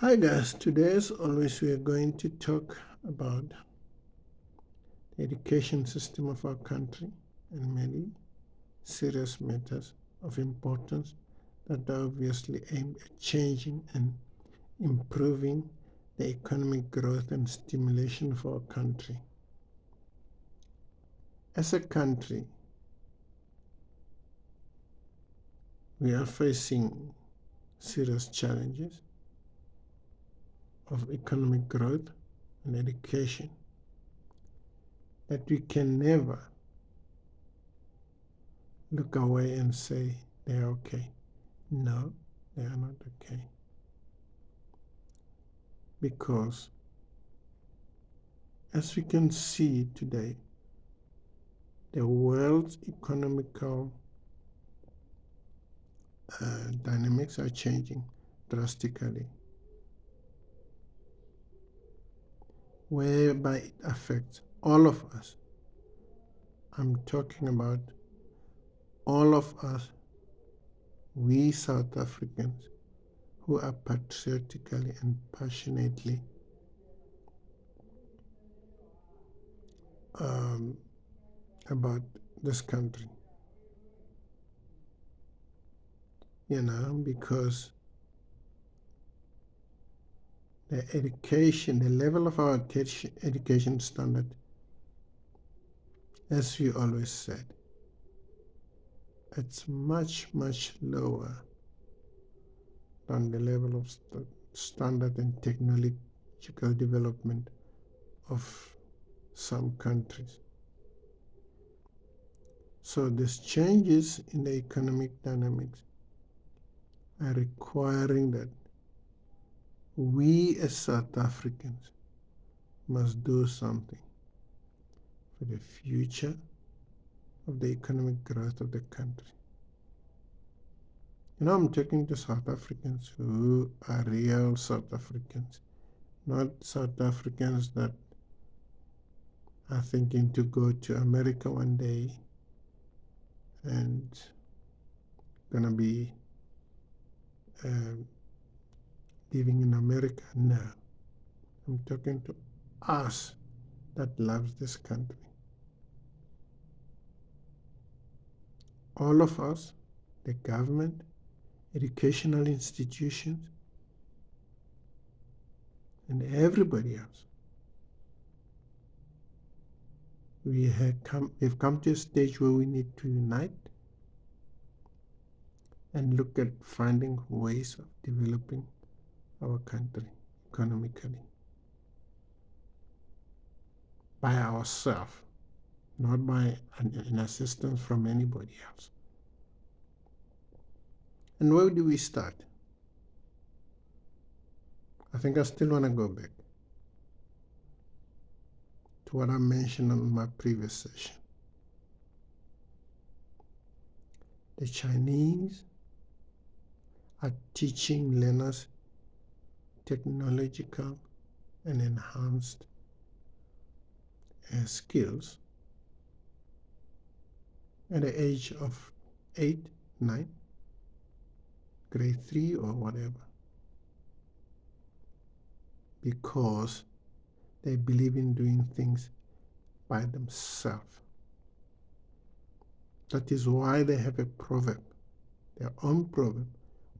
Hi guys, today as always we are going to talk about the education system of our country and many serious matters of importance that are obviously aimed at changing and improving the economic growth and stimulation for our country. As a country, we are facing serious challenges of economic growth and education that we can never look away and say they're okay. No, they are not okay. Because as we can see today, the world's economical dynamics are changing drastically, whereby it affects all of us. I'm talking about all of us, we South Africans, who are patriotically and passionately um, about this country. Because the education, the level of our education standard, as we always said, it's much, much lower than the level of standard and technological development of some countries. So these changes in the economic dynamics are requiring that we as South Africans must do something for the future of the economic growth of the country. I'm talking to South Africans who are real South Africans, not South Africans that are thinking to go to America one day and gonna be um, living in America. No, I'm talking to us that loves this country. All of us, the government, educational institutions, and everybody else. We've come to a stage where we need to unite and look at finding ways of developing our country economically by ourselves, not by an assistance from anybody else. And where do we start? I think I still want to go back to what I mentioned on my previous session. The Chinese are teaching learners technological and enhanced skills at the age of 8, 9, grade 3 or whatever, because they believe in doing things by themselves. That is why they have a proverb, their own proverb,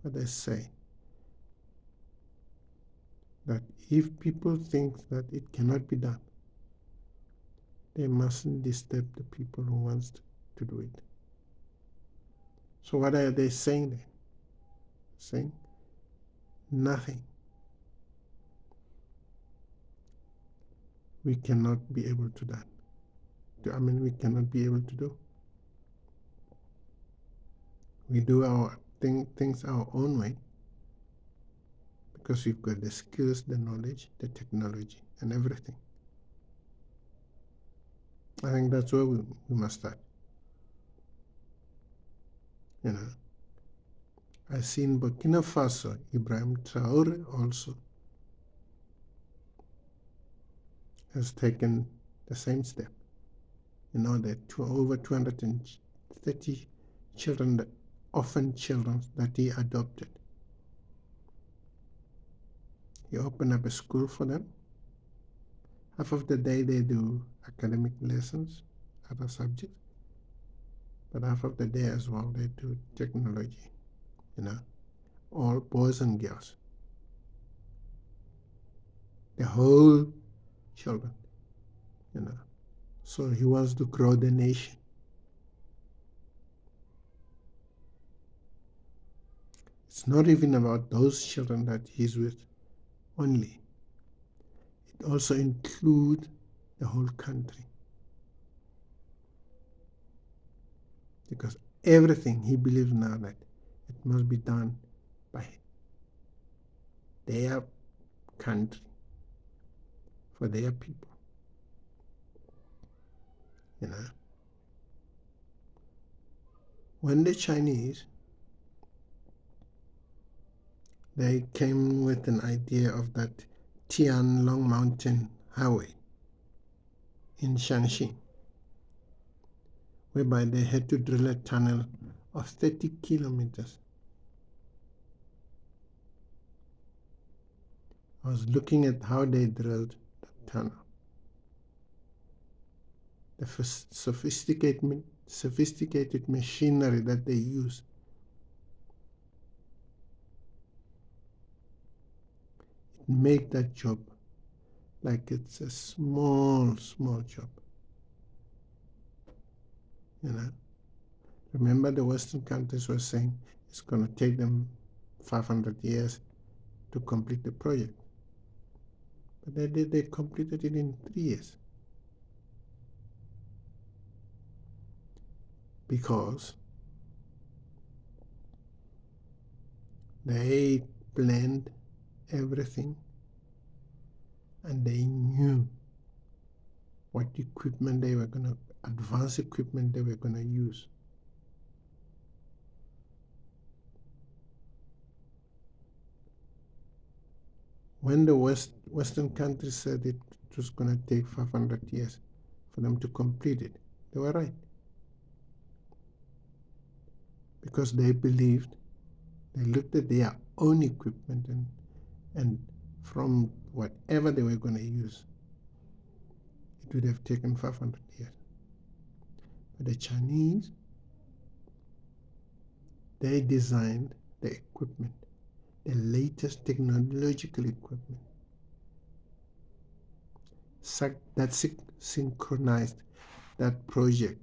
where they say that if people think that it cannot be done, they mustn't disturb the people who wants to do it. So what are they saying then? Saying nothing we cannot be able to do. We cannot be able to do. We do our things our own way because we've got the skills, the knowledge, the technology, and everything. I think that's where we must start. I see in Burkina Faso, Ibrahim Traore also has taken the same step. There are over 230 children, orphan children that he adopted. He opened up a school for them. Half of the day they do academic lessons, other subjects, but half of the day as well they do technology, you know, all boys and girls, the whole children, you know. So he wants to grow the nation. It's not even about those children that he's with only. It also includes the whole country. Because everything he believes now that it must be done by their country, for their people. You know. When the Chinese they came with an idea of that Tian Long Mountain Highway in Shanxi, whereby they had to drill a tunnel of 30 kilometers. I was looking at how they drilled the tunnel. The sophisticated machinery that they use. It make that job like it's a small job. You know. Remember the Western countries were saying it's going to take them 500 years to complete the project. But they completed it in 3 years. Because they planned everything and they knew what equipment they were going to, advanced equipment they were going to use. When the Western countries said it was going to take 500 years for them to complete it, they were right. Because they believed, they looked at their own equipment and from whatever they were going to use, it would have taken 500 years. But the Chinese, they designed the equipment, the latest technological equipment that synchronized that project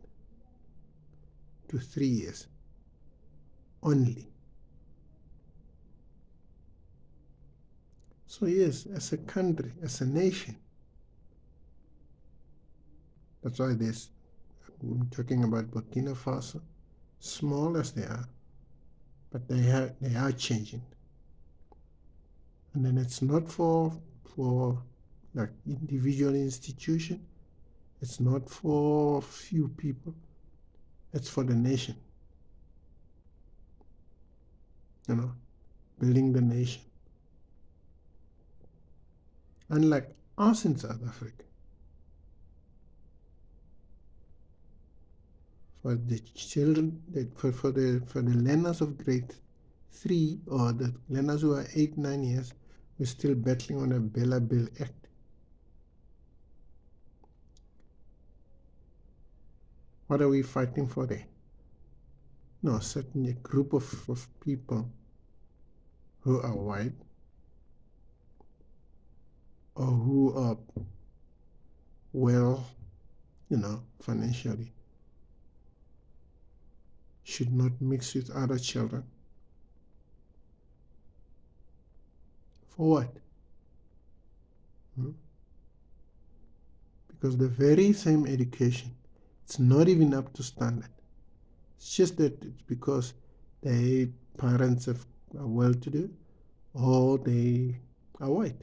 to 3 years only. So yes, as a country, as a nation, that's why I'm talking about Burkina Faso, small as they are, but they are changing. And then it's not for like individual institution, it's not for few people, it's for the nation. You know, building the nation. Unlike us in South Africa, for the children, for the learners of grade 3 or the learners who are 8, 9 years, we're still battling on a Bella Bill Act. What are we fighting for there? No, certainly a group of people who are white or who are well, financially, should not mix with other children. For what? Because the very same education, it's not even up to standard. It's just that it's because their parents are well-to-do or they are white.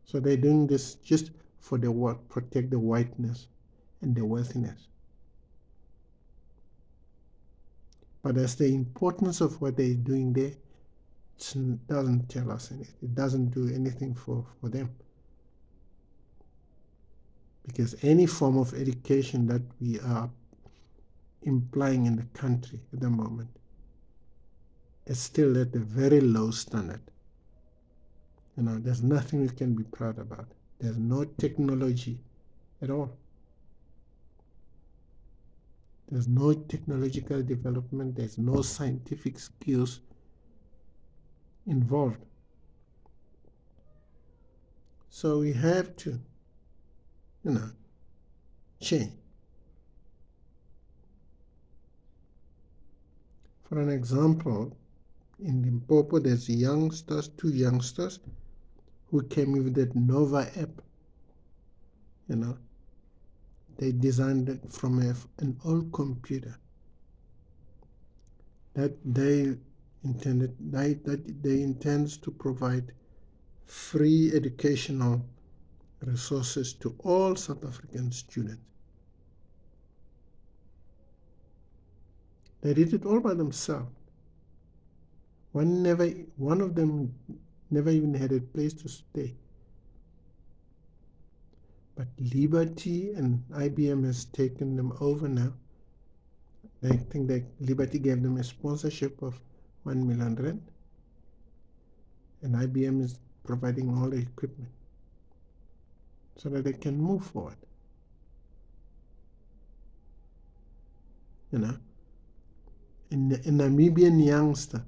So they're doing this just for the what? Protect the whiteness and the wealthiness. But as the importance of what they're doing there, it doesn't tell us anything. It doesn't do anything for them. Because any form of education that we are implying in the country at the moment is still at a very low standard. There's nothing we can be proud about. There's no technology at all. There's no technological development. There's no scientific skills involved. So we have to, change. For an example, in Limpopo, there's two youngsters who came with that Nova app. They designed it from an old computer that they intends to provide free educational resources to all South African students. They did it all by themselves. One of them never even had a place to stay. But Liberty and IBM has taken them over now. I think that Liberty gave them a sponsorship of 1 million rand, and IBM is providing all the equipment so that they can move forward. A Namibian youngster,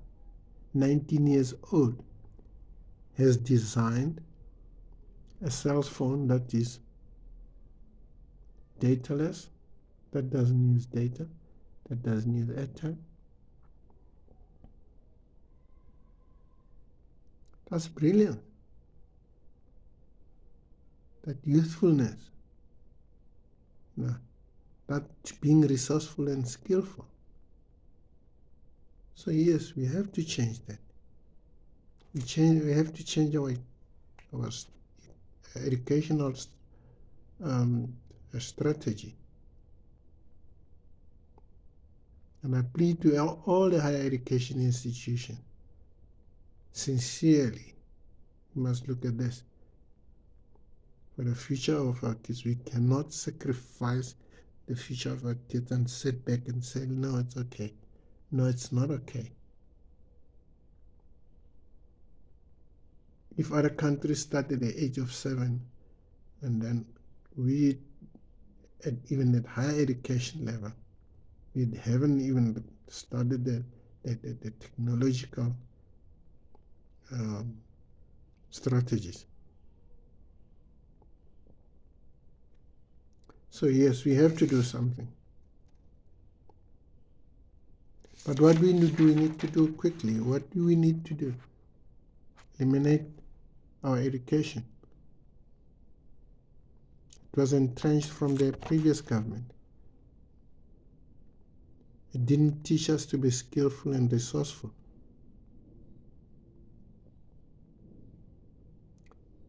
19 years old, has designed a cell phone that is dataless, that doesn't use data, that doesn't use airtime. That's brilliant. That youthfulness, that being resourceful and skillful. So yes, we have to change that. We have to change our educational strategy. And I plead to all the higher education institutions, sincerely, we must look at this. For the future of our kids, we cannot sacrifice the future of our kids and sit back and say, no, it's okay. No, it's not okay. If other countries start at the age of 7, and then we, even at higher education level, we haven't even started the technological strategies. So yes, we have to do something. But what we need to do quickly, what do we need to do? Eliminate our education. It was entrenched from the previous government. It didn't teach us to be skillful and resourceful.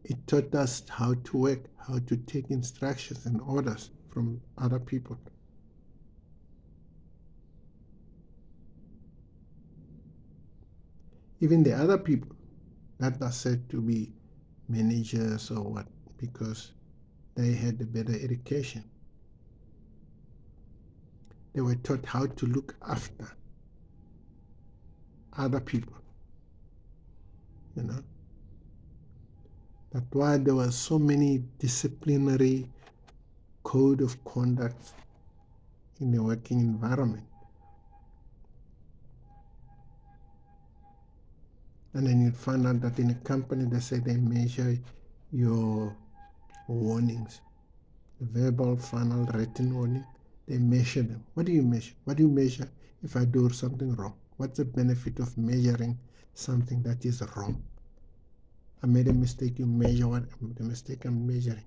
It taught us how to work, how to take instructions and orders from other people. Even the other people that are said to be managers or what, because they had a better education. They were taught how to look after other people. That's why there were so many disciplinary code of conduct in the working environment. And then you'd find out that in a company, they say they measure your warnings, the verbal, final, written warning. They measure them. What do you measure? What do you measure if I do something wrong? What's the benefit of measuring something that is wrong? I made a mistake, you measure what the mistake I'm measuring.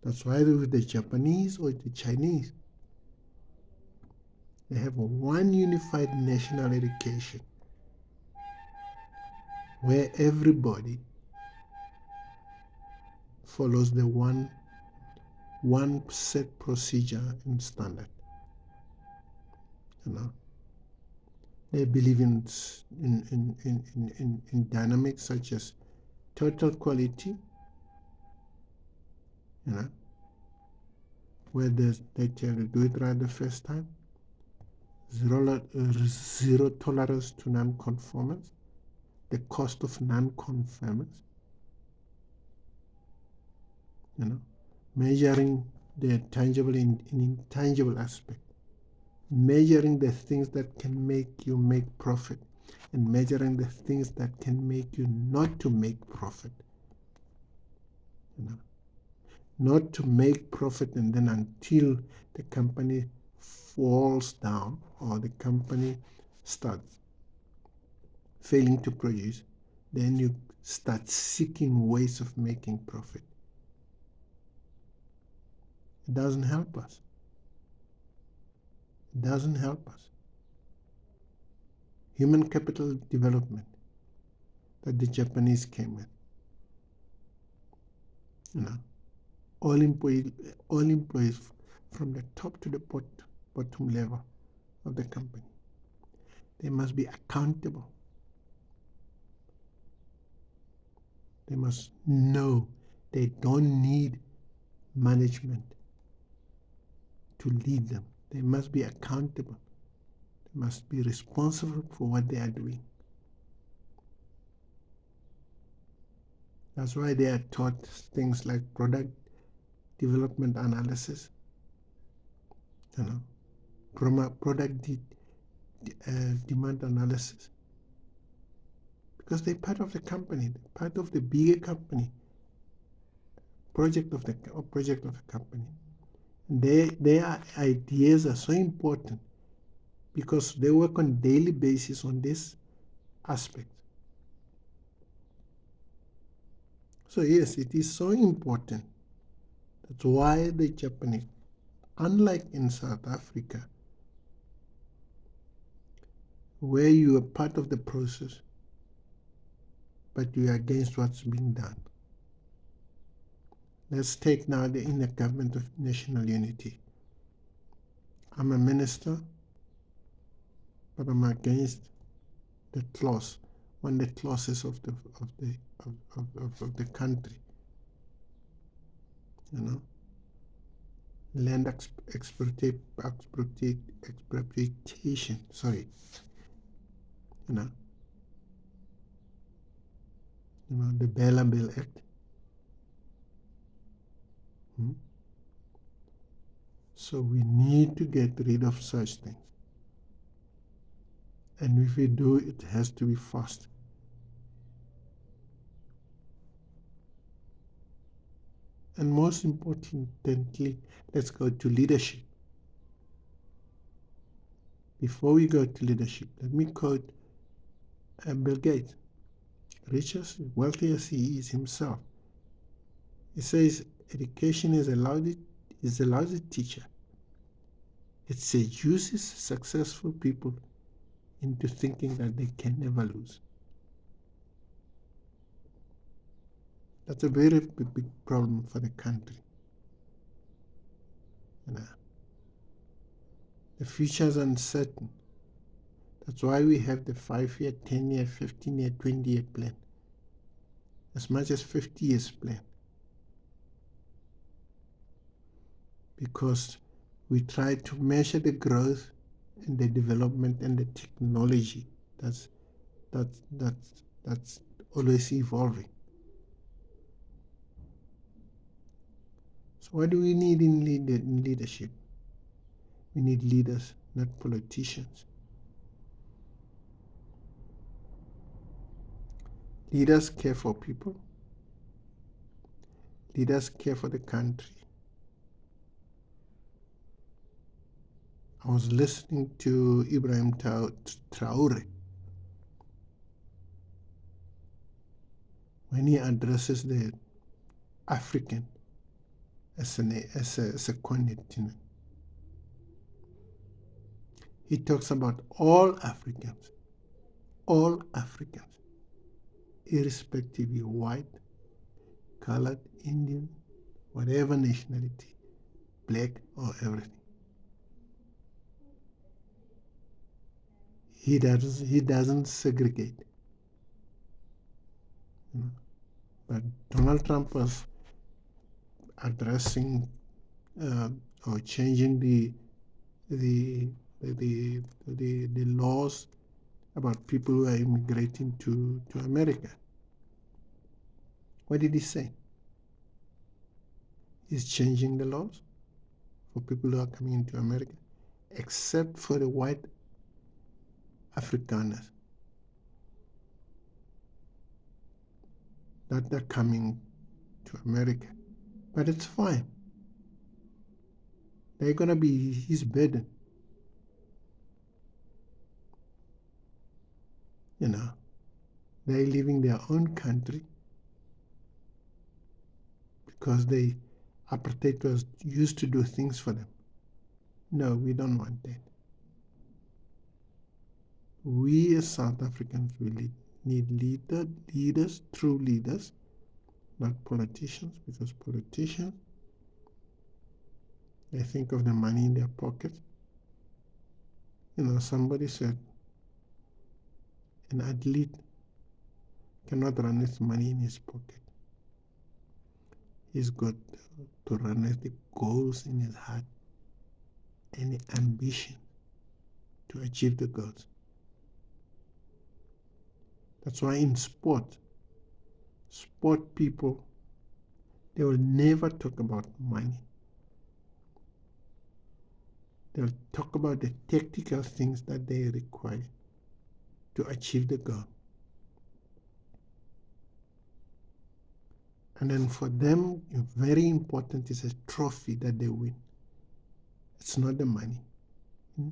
That's why with the Japanese or the Chinese, they have one unified national education where everybody follows the one set procedure and standard. They believe in dynamics such as total quality, where they tell you do it right the first time, zero tolerance to non-conformance, the cost of non-conformance, measuring the tangible and intangible aspect, measuring the things that can make you make profit, and measuring the things that can make you not to make profit. Not to make profit, and then until the company falls down or the company starts failing to produce, then you start seeking ways of making profit. It doesn't help us. It doesn't help us. Human capital development that the Japanese came with, all employees from the top to the bottom level of the company, they must be accountable. They must know they don't need management to lead them. They must be accountable. They must be responsible for what they are doing. That's why they are taught things like product development analysis, product demand analysis, because they're part of the company, they're part of the bigger company, project of the company. And their ideas are so important because they work on a daily basis on this aspect. So yes, it is so important. That's why the Japanese, unlike in South Africa, where you are part of the process, but you are against what's being done. Let's take now the inner government of national unity. I'm a minister, but I'm against the clause, one of the clauses of the country. Land expropriation. Sorry. The Bela Bill Act. So we need to get rid of such things. And if we do, it has to be fast. And most importantly, let's go to leadership. Before we go to leadership, let me quote Bill Gates, rich as wealthy as he is himself. He says, education is a lousy teacher. It seduces successful people into thinking that they can never lose. That's a very big problem for the country. The future is uncertain. That's why we have the 5-year, 10-year, 15-year, 20-year plan, as much as 50 years plan. Because we try to measure the growth and the development and the technology that's always evolving. So what do we need in leadership? We need leaders, not politicians. Leaders care for people. Leaders care for the country. I was listening to Ibrahim Traore when he addresses the African as a continent. He talks about all Africans, irrespective of white, colored, Indian, whatever nationality, black or everything. He doesn't segregate. But Donald Trump was addressing or changing the laws about people who are immigrating to America. What did he say? He's changing the laws for people who are coming into America, except for the white Afrikaners that are coming to America. But it's fine. They're going to be his burden. You know, they're leaving their own country because they apartheid was used to do things for them. No, we don't want that. We as South Africans, we need leaders, true leaders, not politicians, because politicians, they think of the money in their pocket. You know, somebody said an athlete cannot run with money in his pocket. He's got to run with the goals in his heart and the ambition to achieve the goals. That's why in sport people, they will never talk about money. They'll talk about the tactical things that they require to achieve the goal. And then for them, very important is a trophy that they win. It's not the money.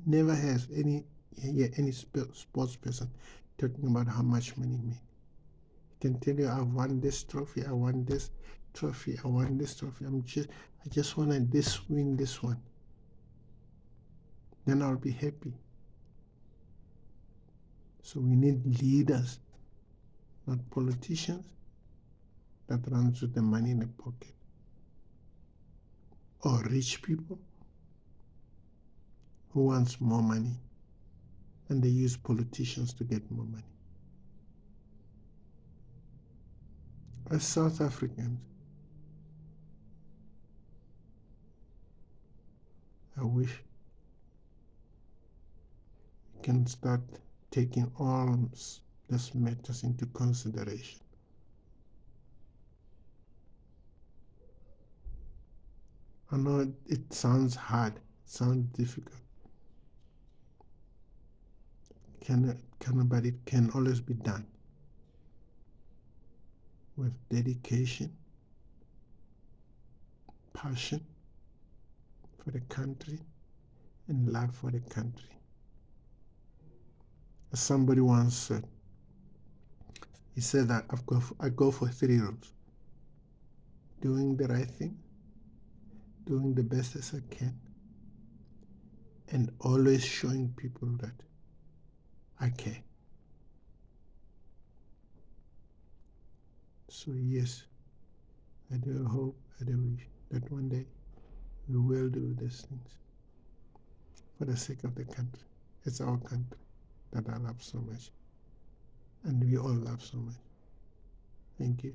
Never has any sports person talking about how much money he made. He can tell you, I won this trophy, I won this trophy, I won this trophy. I just want to win this one. Then I'll be happy. So we need leaders, not politicians that runs with the money in the pocket, or rich people who wants more money and they use politicians to get more money. As South Africans, I wish we can start taking all these matters into consideration. I know it sounds hard, it sounds difficult, but it can always be done with dedication, passion for the country, and love for the country. As somebody once said, he said that I go for 3 rules: doing the right thing, doing the best as I can, and always showing people that I care. So yes, I do hope, I do wish that one day we will do these things for the sake of the country. It's our country that I love so much, and we all love so much. Thank you.